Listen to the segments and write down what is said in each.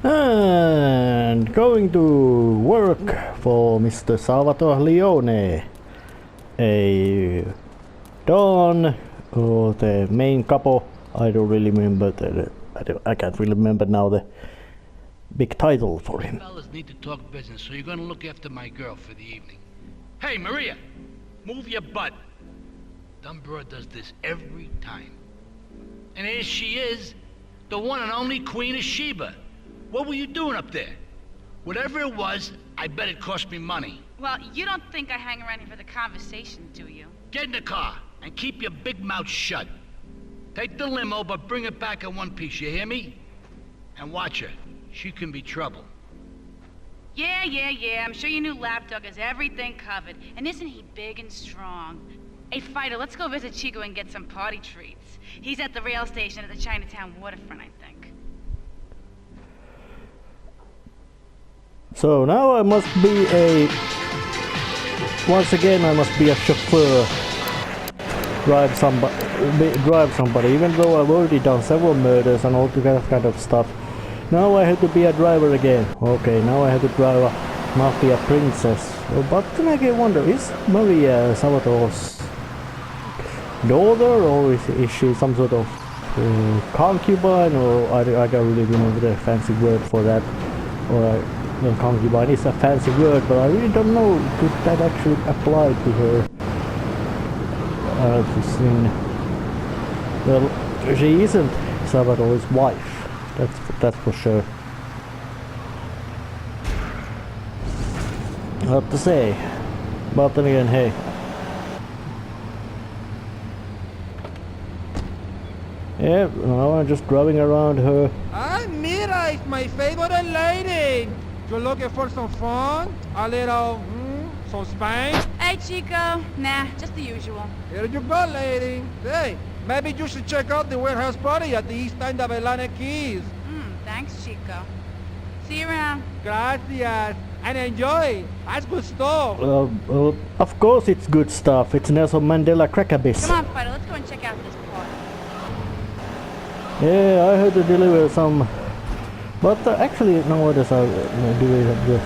And going to work for Mr. Salvatore Leone, a Don, or the main couple. I don't really remember I can't really remember now the big title for him. Fellas need to talk business, so you're gonna look after my girl for the evening. Hey, Maria, move your butt. Dumb broad does this every time. And here she is, the one and only Queen of Sheba. What were you doing up there? Whatever it was, I bet it cost me money. Well, you don't think I hang around here for the conversation, do you? Get in the car and keep your big mouth shut. Take the limo, but bring it back in one piece, you hear me? And watch her. She can be trouble. Yeah. I'm sure your new lapdog has everything covered. And isn't he big and strong? Hey, Fido, let's go visit Chico and get some party treats. He's at the rail station at the Chinatown waterfront, I think. So now I must be once again I must be a chauffeur. Drive somebody, even though I've already done several murders and all that kind of stuff. Now I have to be a driver again. Okay, now I have to drive a mafia princess. But then I get wonder, is Maria Salvatore's daughter, or is she some sort of concubine, or I can't really remember the fancy word for that. Or concubine is a fancy word, but I really don't know, could that actually apply to her? Well, she isn't Salvatore's wife, that's for sure. Hard to say, but then again, hey. Yeah, now I'm just driving around her. Ah, Mira is my favorite lady. You're looking for some fun? A little, some spank? Hey, Chico. Nah, just the usual. Here you go, lady. Hey, maybe you should check out the warehouse party at the east end of Atlantic Keys. Thanks, Chico. See you around. Gracias. And enjoy. That's good stuff. Of course it's good stuff. It's Nelson Mandela Crackerbiss. Come on, Fido. Let's go and check out this party. Yeah, I had to deliver some. But actually nowadays I do it with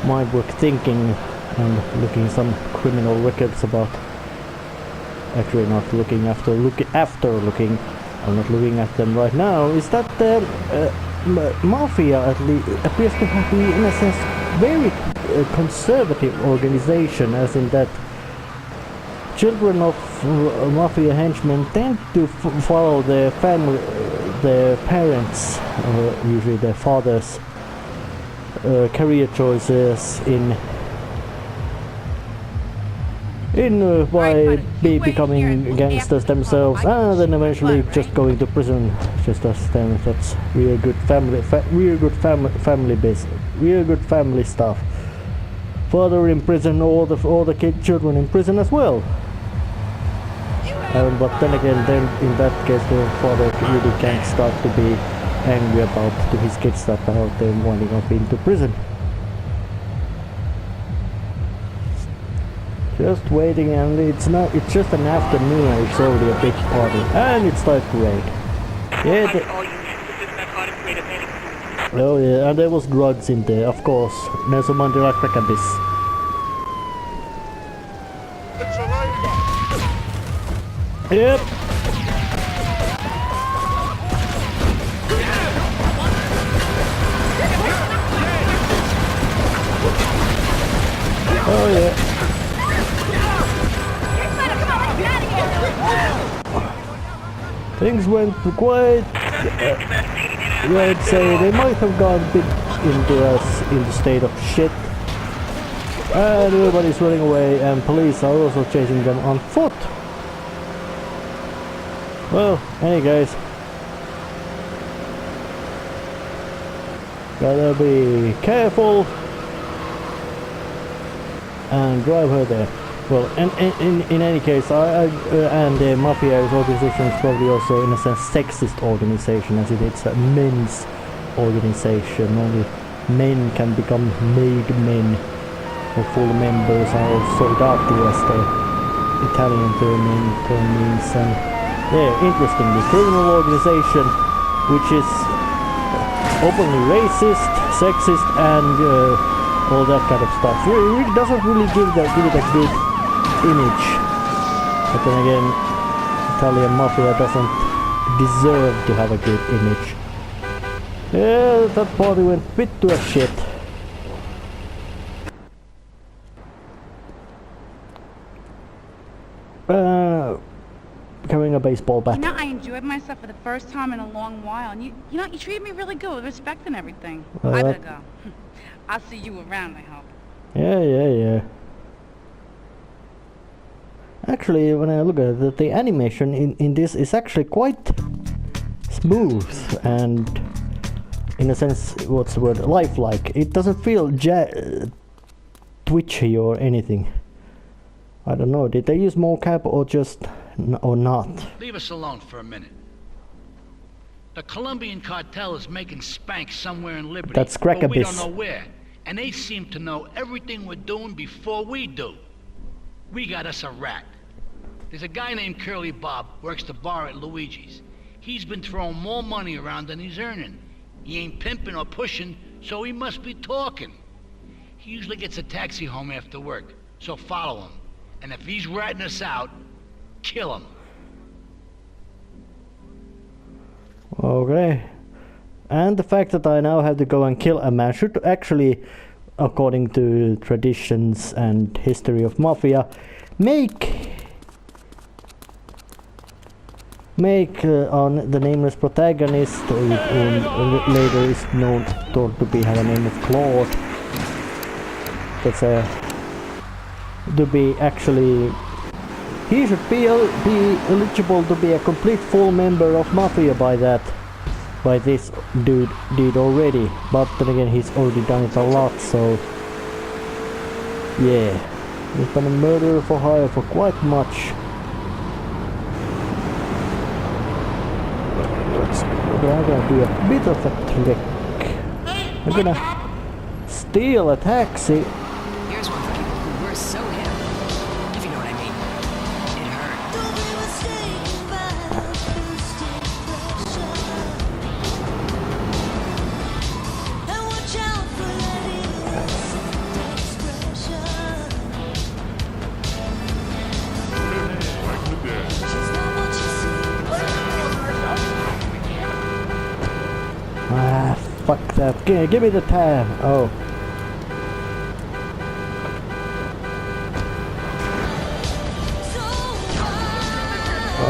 my work thinking and looking some criminal records about. Actually not looking after looking. I'm not looking at them right now. Is that the mafia at least appears to be in a sense very conservative organization, as in that children of mafia henchmen tend to follow their family, their parents, usually their fathers' career choices by becoming gangsters themselves, and then eventually just going to prison. Just as them, that's real good family stuff. Father in prison, all the children in prison as well. But then again, in that case, the father really can't start to be angry about to his kids about them winding up into prison. Just waiting, and it's just an afternoon and it's already a big party, and it starts to rain. Yeah, oh yeah, and there was drugs in there, of course. Nelson Mandela Crackerbiss. Yep. Oh yeah. Things went quite, I'd say they might have gone a bit in the state of shit. And everybody's running away, and police are also chasing them on foot. Well, any guys, gotta be careful and drive her there. Well, in any case, and the mafia organization is probably also in a sense sexist organization, as it's a men's organization. Only men can become made men, or full members, or soldati as the Italian term means. And yeah, interesting, the criminal organization, which is openly racist, sexist, and all that kind of stuff. It doesn't really give it a good image. But then again, Italian mafia doesn't deserve to have a good image. Yeah, that party went bit to a shit. Carrying a baseball bat. You know, I enjoyed myself for the first time in a long while, and you know, you treated me really good with respect and everything. I better go. I'll see you around, I hope. Yeah. Actually, when I look at it, the animation in this is actually quite smooth and, in a sense, what's the word, lifelike. It doesn't feel twitchy or anything. I don't know, did they use mocap or just... or not? Leave us alone for a minute. The Colombian cartel is making spank somewhere in Liberty. That's crack but we abyss. don't know where. And they seem to know everything we're doing before we do. We got us a rat. There's a guy named Curly Bob, works the bar at Luigi's. He's been throwing more money around than he's earning. He ain't pimping or pushing, so he must be talking. He usually gets a taxi home after work, so follow him. And if he's ratting us out, kill him. Okay. And the fact that I now have to go and kill a man should actually, according to traditions and history of mafia, make on the nameless protagonist, who later is thought to be have a name of Claude. That's to be actually. He should be eligible to be a complete full member of mafia by this dude did already. But then again, he's already done it a lot, so yeah, he's been a murderer for hire for quite much. I'm gonna do a bit of a trick. I'm gonna steal a taxi. Here's one for people who were so hip, if you know what I mean. It hurt. Ah, fuck that. Give me the tab. Oh.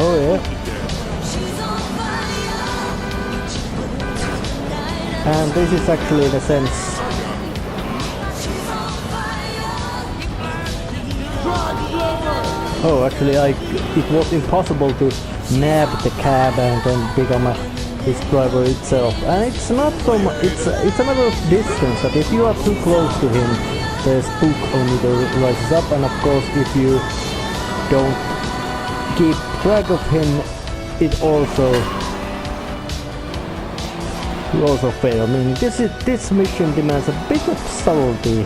Oh yeah. And this is actually in a sense actually it was impossible to nab the cab and then become his driver itself. And it's not so much, it's a matter of distance, that if you are too close to him, the spook meter rises up, and of course if you don't keep track of him, you also fail. I mean, this mission demands a bit of subtlety,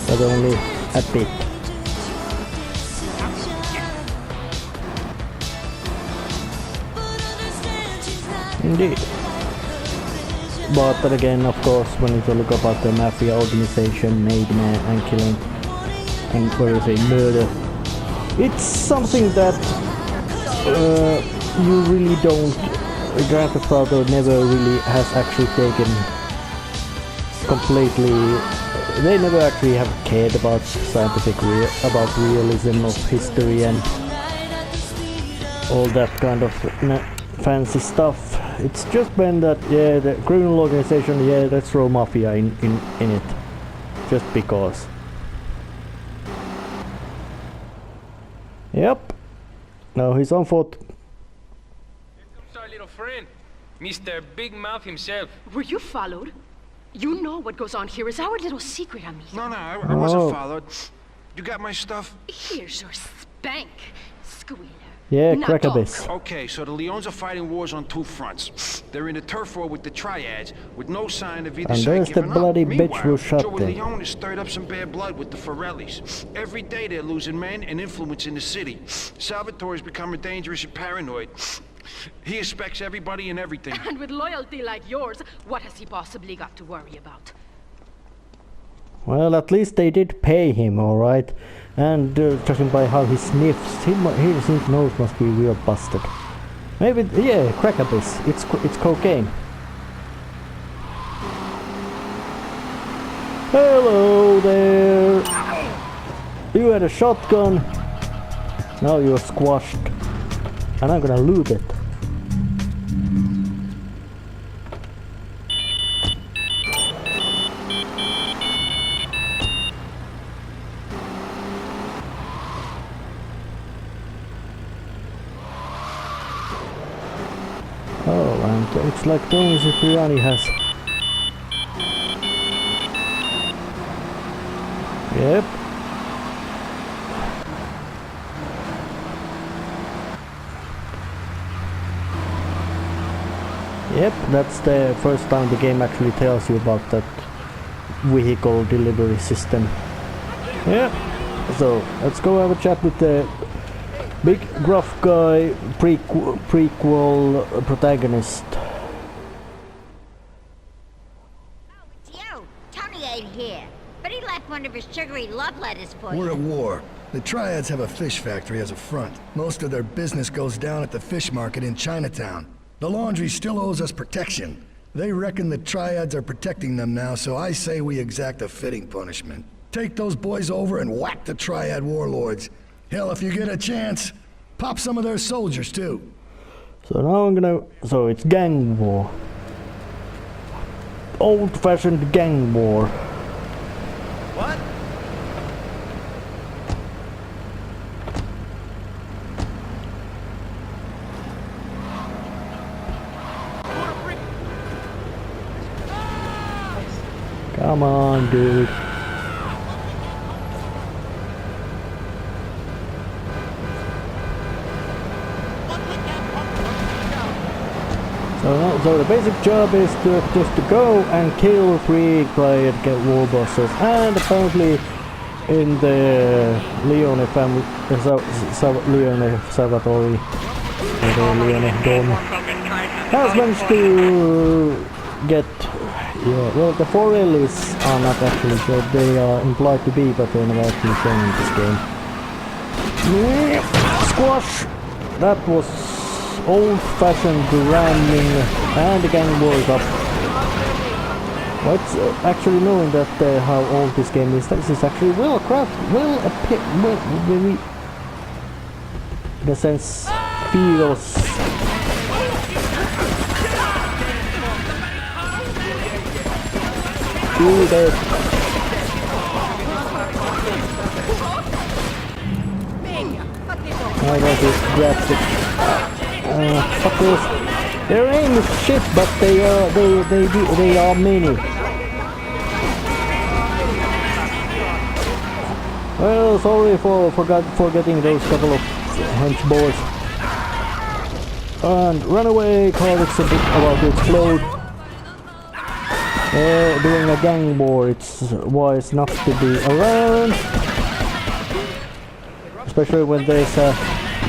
but only a bit. Indeed. But then again, of course, when you look about the mafia organization, made man and killing, and murder, it's something that you really don't. Grand Theft Auto never really has actually taken completely. They never actually have cared about about realism of history and all that kind of fancy stuff. It's just been that, yeah, the criminal organization, yeah, let's throw mafia in it, just because. Yep. Now he's on foot. Here comes our little friend, Mr. Big Mouth himself. Were you followed? You know what goes on here is our little secret, amigo. No, I wasn't followed. You got my stuff? Here's your spank, squealer. Yeah, Now crack talk. Okay, so the Leones are fighting wars on two fronts. They're in a turf war with the Triads, with no sign of either And side there's the giving bloody up. bitch Meanwhile, who shot Joey them. Leone has stirred up some bad blood with the Forellis. Every day they're losing men and influence in the city. Salvatore's becoming dangerous and paranoid. He expects everybody and everything. And with loyalty like yours, what has he possibly got to worry about? Well, at least they did pay him, alright. And judging by how he sniffs, his nose must be real busted. Maybe, yeah, crack abyss. It's cocaine. Hello there! You had a shotgun. Now you're squashed. And I'm gonna loot it. Oh, and it's like Tony Cipriani has. Yep. Yep, that's the first time the game actually tells you about that vehicle delivery system. Yeah. So let's go have a chat with the big gruff guy, prequel protagonist. Oh, it's you. Tony ain't here, but he left one of his sugary love letters for you. We're at war. The Triads have a fish factory as a front. Most of their business goes down at the fish market in Chinatown. The laundry still owes us protection. They reckon the Triads are protecting them now, so I say we exact a fitting punishment. Take those boys over and whack the Triad warlords. Hell, if you get a chance, pop some of their soldiers too. So now I'm gonna... So it's gang war. Old-fashioned gang war. What? Come on, dude. So the basic job is just to go and kill 3 Triad war bosses, and apparently in the Leone Family, Leone Salvatore, Leone Don, has managed to get, yeah, well, the 4 Lilies are not actually good, they are implied to be, but they're not actually shown in this game. Squash! That was old-fashioned ramming, and the gang war is up. What's actually knowing that how old this game is, this is actually well crafted, very, in a sense, feels. Do that. I got this graphic. Fuckers. Their aim is shit, but they are many. Well, sorry for getting those couple of hench boys. And runaway car is about to explode. Doing a gang war, it's wise not to be around. Especially when there's a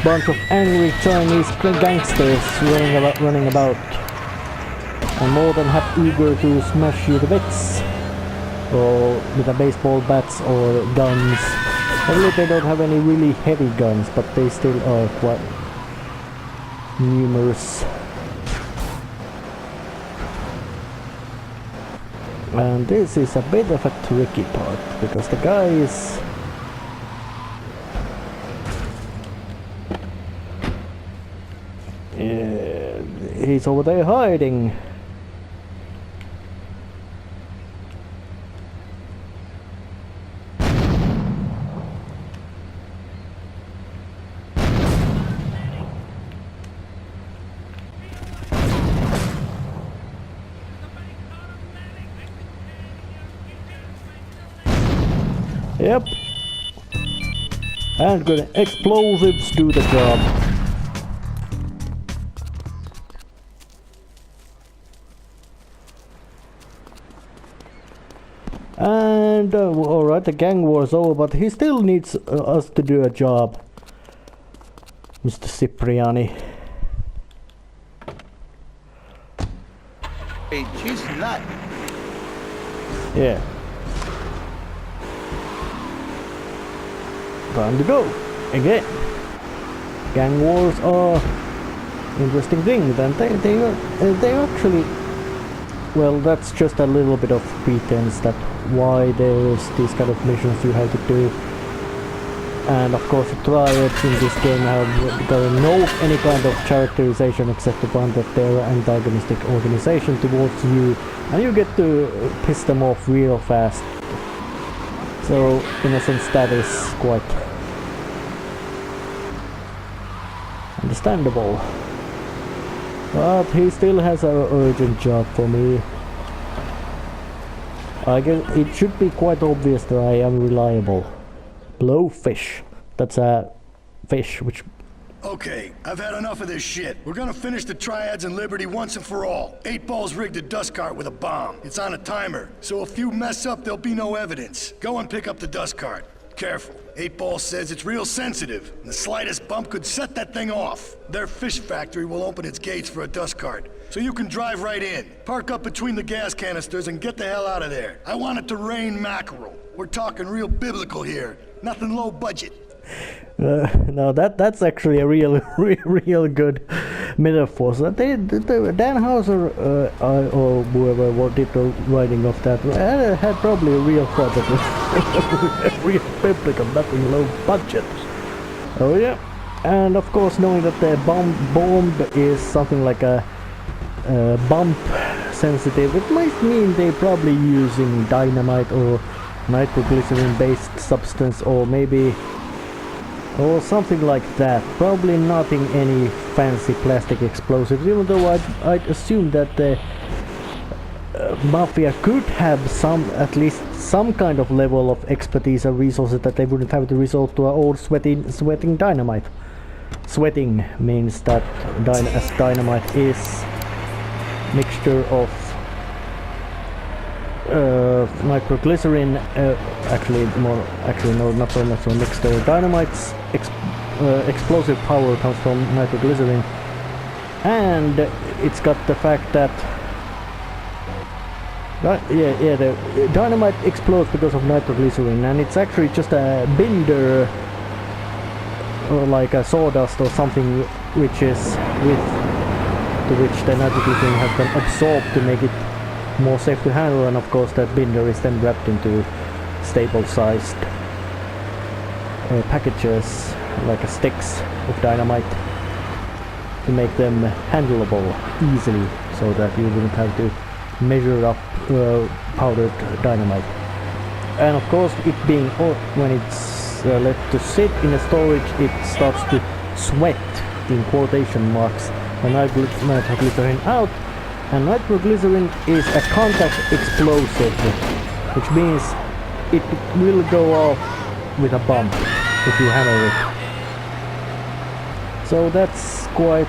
bunch of angry Chinese gangsters running about. And more than eager to smash you to bits. Or with a baseball bats or guns. I believe they don't have any really heavy guns, but they still are quite numerous. And this is a bit of a tricky part, because the guy is... he's over there hiding. Yep. And good explosives do the job. And alright, the gang war is over, but he still needs us to do a job, Mr. Cipriani. Hey, she's nut. Yeah. Time to go again. Gang wars are interesting thing. Then they actually, well, that's just a little bit of pretense that why there's these kind of missions you have to do. And of course the triads in this game have got no any kind of characterization except the one that they're an antagonistic organization towards you, and you get to piss them off real fast. So in a sense that is quite understandable. But he still has an urgent job for me. I guess it should be quite obvious that I am reliable. Blowfish. That's a fish which... Okay, I've had enough of this shit. We're gonna finish the triads and Liberty once and for all. 8 Ball's rigged a dust cart with a bomb. It's on a timer, so if you mess up, there'll be no evidence. Go and pick up the dust cart. Careful. 8 Ball says it's real sensitive, and the slightest bump could set that thing off. Their fish factory will open its gates for a dust cart, so you can drive right in. Park up between the gas canisters and get the hell out of there. I want it to rain mackerel. We're talking real biblical here, nothing low budget. No, that's actually a real good metaphor. So Dan Houser or whoever did the writing of that had probably a real project with real biblical, nothing low budget. Oh yeah, and of course knowing that the bomb is something like a bump sensitive, it might mean they're probably using dynamite or nitroglycerin based substance, or maybe or something like that. Probably nothing any fancy plastic explosives, even though I'd assume that the Mafia could have at least some kind of level of expertise and resources that they wouldn't have to resort to old sweating dynamite. Sweating means that as dynamite is mixture of nitroglycerin, not so much a mixture. Dynamite's explosive power comes from nitroglycerin, and it's got the fact that the dynamite explodes because of nitroglycerin, and it's actually just a binder or like a sawdust or something which is to which the nitroglycerin has been absorbed to make it more safe to handle, and of course that binder is then wrapped into stable sized packages like sticks of dynamite to make them handleable easily, so that you wouldn't have to measure up powdered dynamite. And of course it being when it's left to sit in a storage, it starts to sweat in quotation marks when nitroglycerin out. And nitroglycerin is a contact explosive, which means it will go off with a bump if you handle it. So that's quite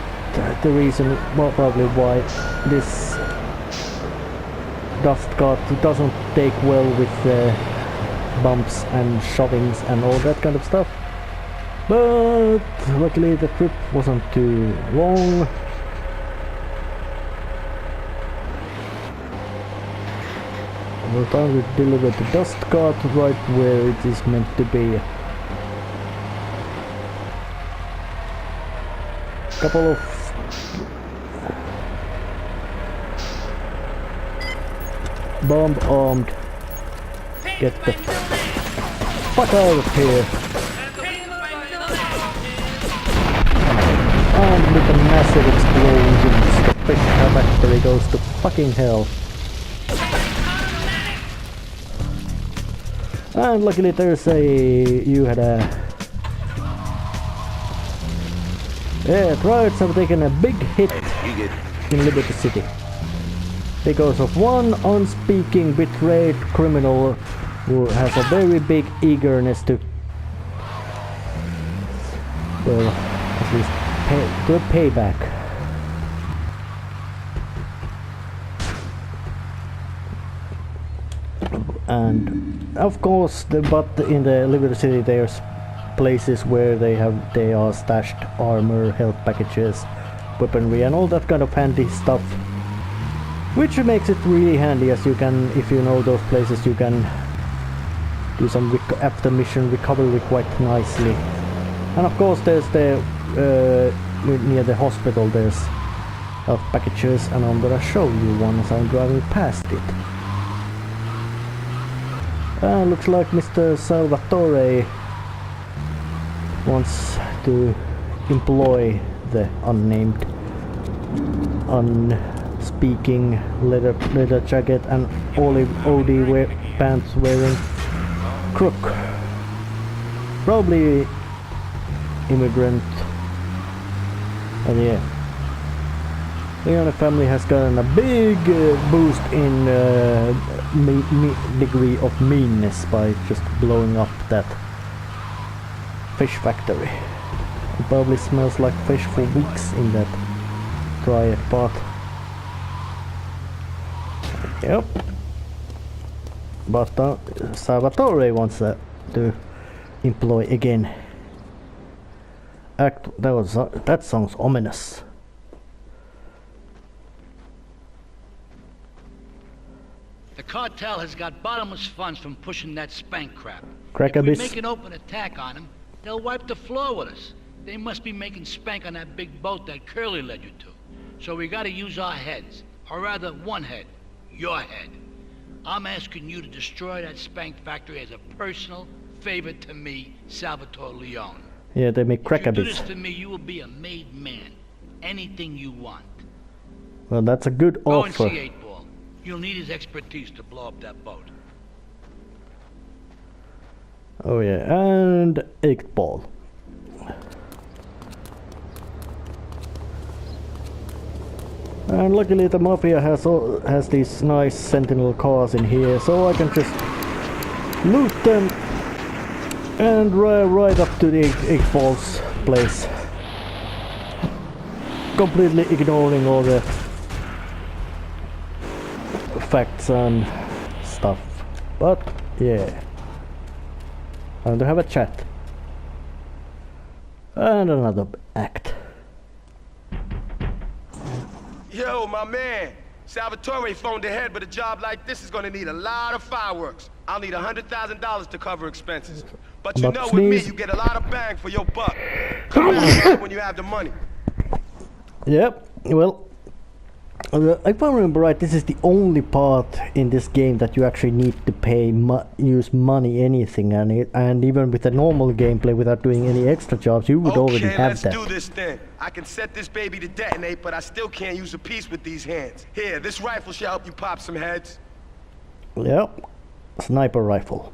the reason, well, probably why this dust cart doesn't take well with bumps and shovings and all that kind of stuff. But luckily the trip wasn't too long. We're time to deliver the dust cart right where it is meant to be. Couple of bomb armed. Get the fuck out of here. And with a massive explosion, the fish factory goes to fucking hell. And luckily there's you had a... Yeah, triads have taken a big hit in Liberty City because of one unspeaking betrayed criminal who has a very big eagerness to, well, at least do a payback. And of course, but in the Liberty City there's places where they are stashed armor, health packages, weaponry and all that kind of handy stuff. Which makes it really handy, as you can, if you know those places, you can do some after mission recovery quite nicely. And of course there's the near the hospital there's health packages, and I'm gonna show you one as I'm driving past it. Looks like Mr. Salvatore wants to employ the unnamed, unspeaking leather jacket and olive OD pants wearing crook. Probably immigrant. And yeah, Leone Family has gotten a big boost in degree of meanness by just blowing up that fish factory. It probably smells like fish for weeks in that triad pot. Yep. But Salvatore wants to employ again. That sounds ominous. The cartel has got bottomless funds from pushing that spank crap. Crack If we abyss. make an open attack on them, they'll wipe the floor with us. They must be making spank on that big boat that Curly led you to. So we gotta use our heads. Or rather, one head. Your head. I'm asking you to destroy that spank factory as a personal favor to me, Salvatore Leone. Yeah, they make crack If you do abyss. this for me, you will be a made man. Anything you want. Well, that's a good Go and offer. see 8-Ball. You'll need his expertise to blow up that boat. Oh yeah, and 8-Ball. And luckily the Mafia has these nice Sentinel cars in here, so I can just loot them and drive right up to the 8-Ball's place. Completely ignoring all the facts and stuff. But yeah. Time to have a chat. And another act. Yo, my man. Salvatore phoned ahead, but a job like this is gonna need a lot of fireworks. I'll need $100,000 to cover expenses. But you know, with me, you get a lot of bang for your buck. Come back when you have the money. Yep, well, if I remember right, this is the only part in this game that you actually need to pay use money anything, and even with the normal gameplay without doing any extra jobs, you would already have that. Okay, let's do this then. I can set this baby to detonate, but I still can't use a piece with these hands. Here, this rifle should help you pop some heads. Yep, sniper rifle.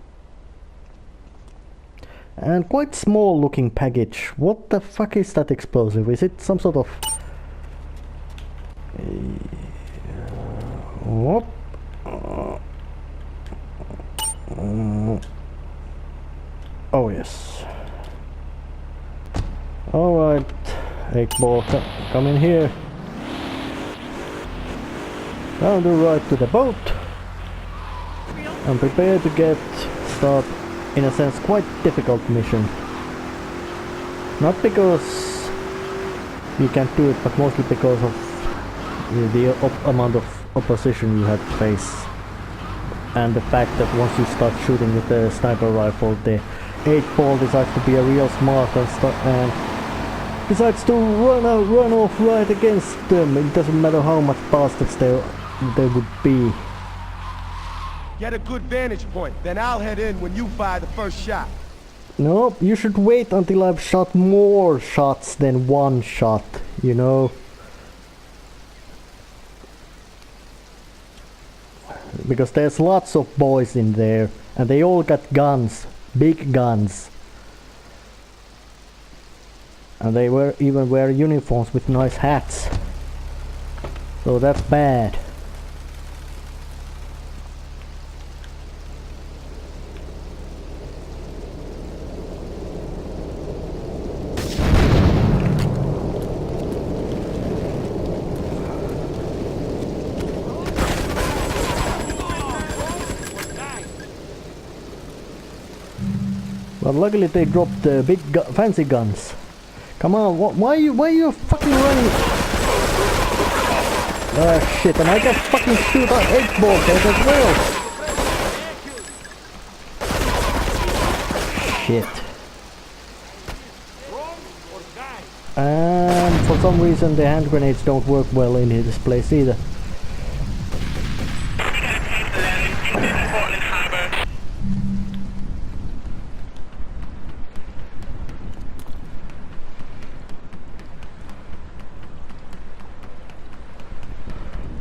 And quite small looking package. What the fuck is that explosive? Is it some sort of... Whoop. Oh yes. Alright, 8-Ball, come in here. Down the right to the boat. And prepare to get started, in a sense, quite difficult mission. Not because you can't do it, but mostly because of the amount of opposition you have to face, and the fact that once you start shooting with the sniper rifle, the 8-Ball decides to be a real smart and decides to run off right against them. It doesn't matter how much bastards there would be. Get a good vantage point, then I'll head in when you fire the first shot. No, you should wait until I've shot more shots than one shot, you know? Because there's lots of boys in there, and they all got guns, big guns. And they even wear uniforms with nice hats. So that's bad. But luckily they dropped the big fancy guns. Come on, why are you fucking running? Oh shit, and I can fucking shoot out 8 balls as well! Shit. And for some reason the hand grenades don't work well in this place either.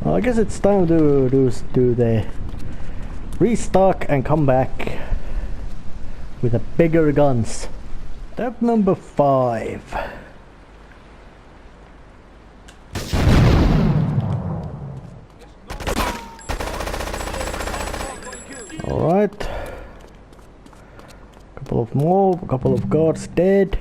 I guess it's time to do the restock and come back with a bigger guns. Step number 5. Alright. Couple of guards dead.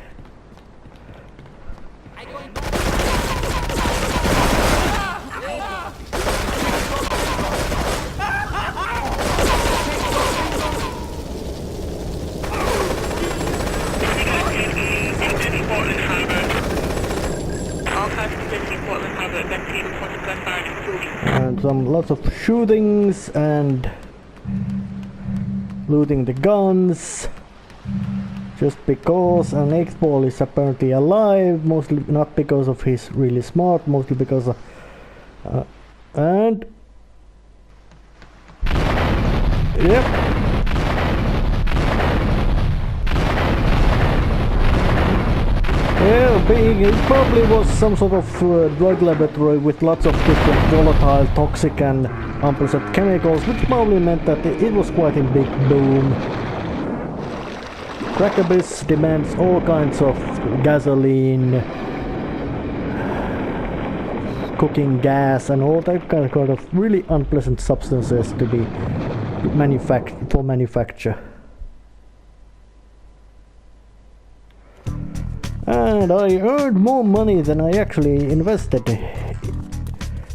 And lots of shootings and looting the guns just because an X-Ball is apparently alive, mostly not because of he's really smart, mostly because of and yep. Yeah, it probably was some sort of drug laboratory with lots of different volatile, toxic and unpleasant chemicals, which probably meant that it was quite a big boom. Crackabyss demands all kinds of gasoline, cooking gas and all that kind of really unpleasant substances to be manufacture. And I earned more money than I actually invested.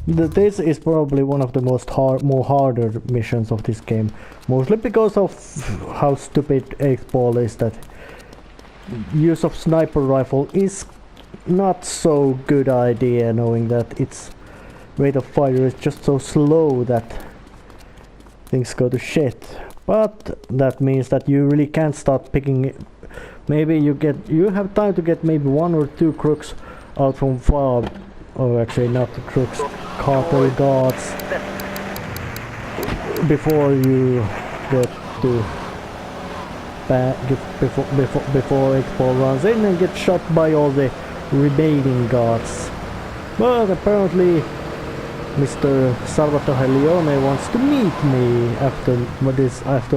This is probably one of the more harder missions of this game, mostly because of how stupid X-Ball is. That use of sniper rifle is not so good idea, knowing that its rate of fire is just so slow that things go to shit. But that means that you really can't start picking it. Maybe you have time to get maybe 1 or 2 crooks out from far, or actually not crooks, cartel guards, before you get to before X-Ball runs in and get shot by all the remaining guards. But apparently Mr. Salvatore Leone wants to meet me after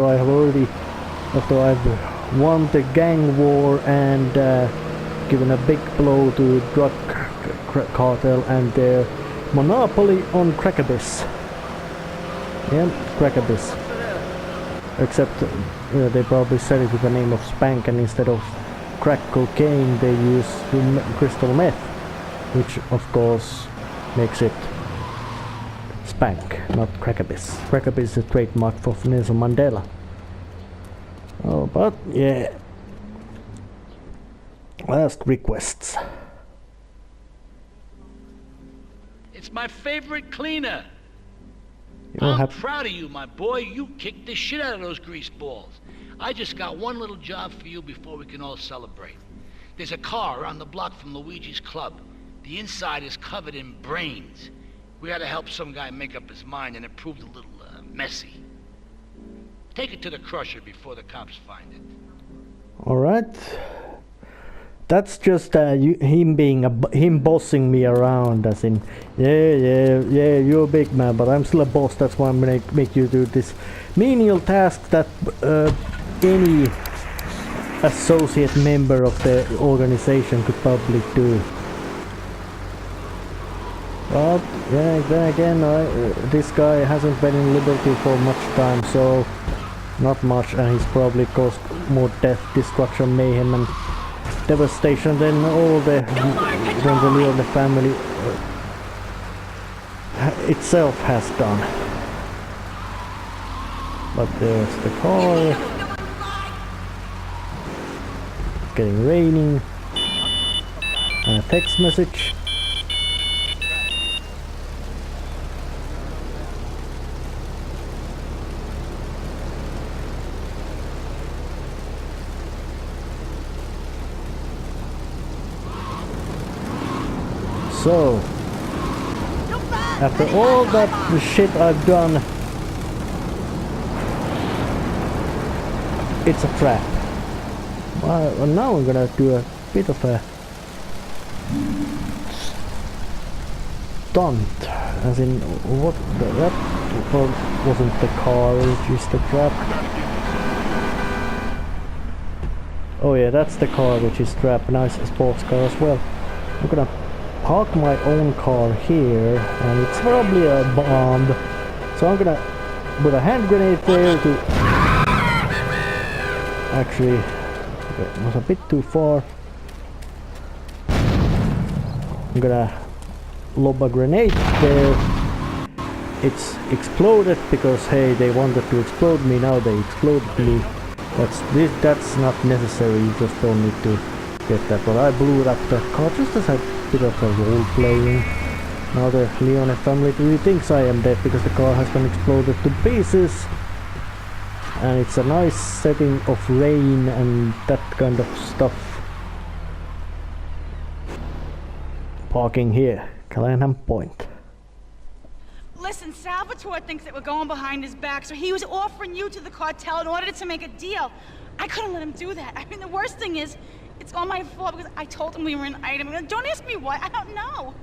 I've won the gang war and given a big blow to drug cartel and their monopoly on Crackabyss. Yeah, Crackabyss. Except they probably said it with the name of Spank, and instead of crack cocaine they use crystal meth, which of course makes it Spank, not Crackabyss. Crackabyss is a trademark for Nelson Mandela. Oh, but yeah. Last requests. It's my favorite cleaner. I'm proud of you, my boy. You kicked the shit out of those grease balls. I just got one little job for you before we can all celebrate. There's a car around the block from Luigi's club. The inside is covered in brains. We had to help some guy make up his mind, and it proved a little messy. Take it to the crusher before the cops find it. Alright. That's just him bossing me around, as in, yeah, you're a big man, but I'm still a boss. That's why I'm gonna make you do this menial task that any associate member of the organization could probably do. But yeah, then again, this guy hasn't been in Liberty for much time, so not much, and he's probably caused more death, destruction, mayhem, and devastation than all the Leone family itself has done. But there's the car. It's getting raining. And a text message. So, after all that shit I've done, it's a trap. Well, now I'm gonna do a bit of a stunt, as in what that wasn't the car, it's just the trap. Oh yeah, that's the car which is trapped. Nice sports car as well. I'm gonna park my own car here, and it's probably a bomb, so I'm gonna put a hand grenade there to actually, it was a bit too far. I'm gonna lob a grenade there. It's exploded because hey, they wanted to explode me, now they exploded me. That's not necessary, you just don't need to get that. But I blew up the car just as a bit of a role playing. Now the Leone family really thinks I am dead because the car has been exploded to pieces. And it's a nice setting of rain and that kind of stuff. Parking here, Callahan Point. Listen, Salvatore thinks that we're going behind his back, so he was offering you to the cartel in order to make a deal. I couldn't let him do that. I mean, the worst thing is, it's all my fault because I told him we were an item. Don't ask me why, I don't know.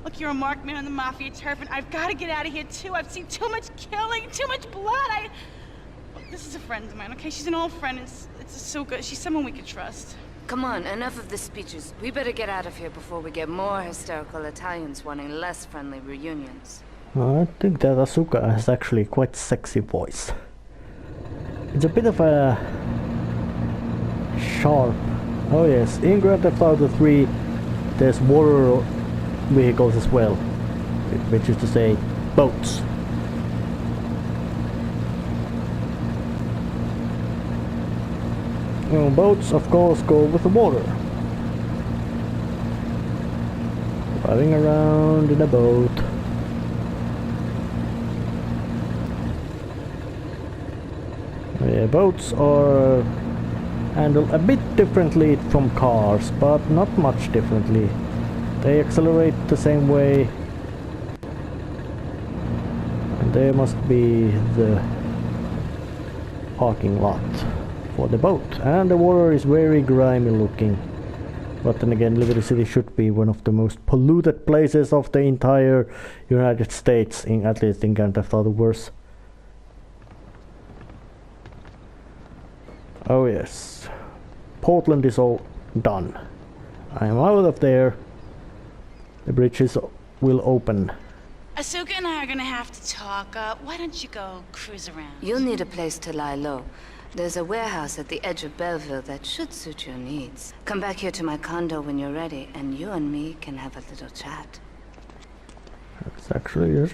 Look, you're a marked man on the Mafia turf, and I've got to get out of here too. I've seen too much killing, too much blood. This is a friend of mine, okay? She's an old friend. It's so good. She's someone we could trust. Come on, enough of the speeches. We better get out of here before we get more hysterical Italians wanting less friendly reunions. I think that Asuka has actually quite sexy voice. It's a bit of a sharp. Oh yes, in Grand Theft Auto 3 there's water vehicles as well, which is to say boats. Well, boats of course go with the water. Driving around in a boat. Yeah, boats are handled a bit differently from cars, but not much differently. They accelerate the same way. And there must be the parking lot for the boat. And the water is very grimy looking. But then again, Liberty City should be one of the most polluted places of the entire United States, at least in Grand Theft Auto Wars. Oh yes, Portland is all done. I am out of there. The bridges will open. Asuka and I are gonna have to talk. Why don't you go cruise around? You'll need a place to lie low. There's a warehouse at the edge of Belleville that should suit your needs. Come back here to my condo when you're ready, and you and me can have a little chat.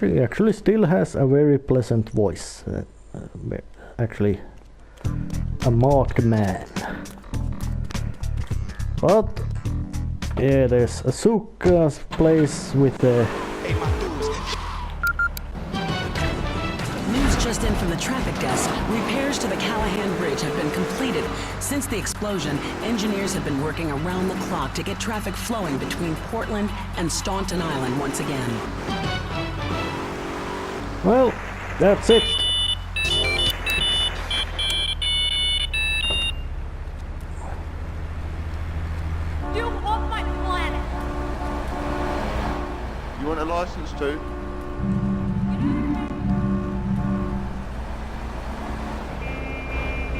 She actually still has a very pleasant voice. Actually, a marked man. But yeah, there's Asuka's place with the News just in from the traffic desk. Repairs to the Callahan Bridge have been completed. Since the explosion, engineers have been working around the clock to get traffic flowing between Portland and Staunton Island once again. Well, that's it. You want my planet? You want a license too?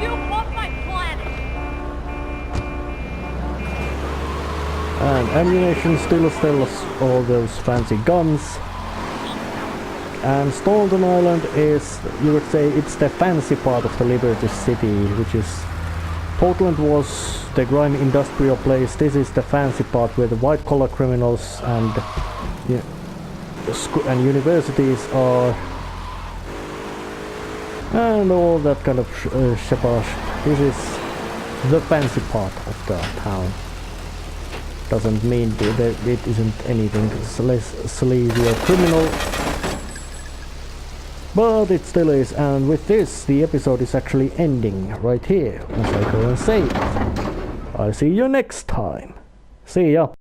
You want my planet? And ammunition still sells all those fancy guns. And Staunton Island is, you would say, it's the fancy part of the Liberty City, which is... Portland was the grimy industrial place. This is the fancy part where the white-collar criminals and universities are, and all that kind of shabash. This is the fancy part of the town. Doesn't mean that it isn't anything less sleazy or criminal, but it still is. And with this, the episode is actually ending right here as I go and save. I'll see you next time. See ya.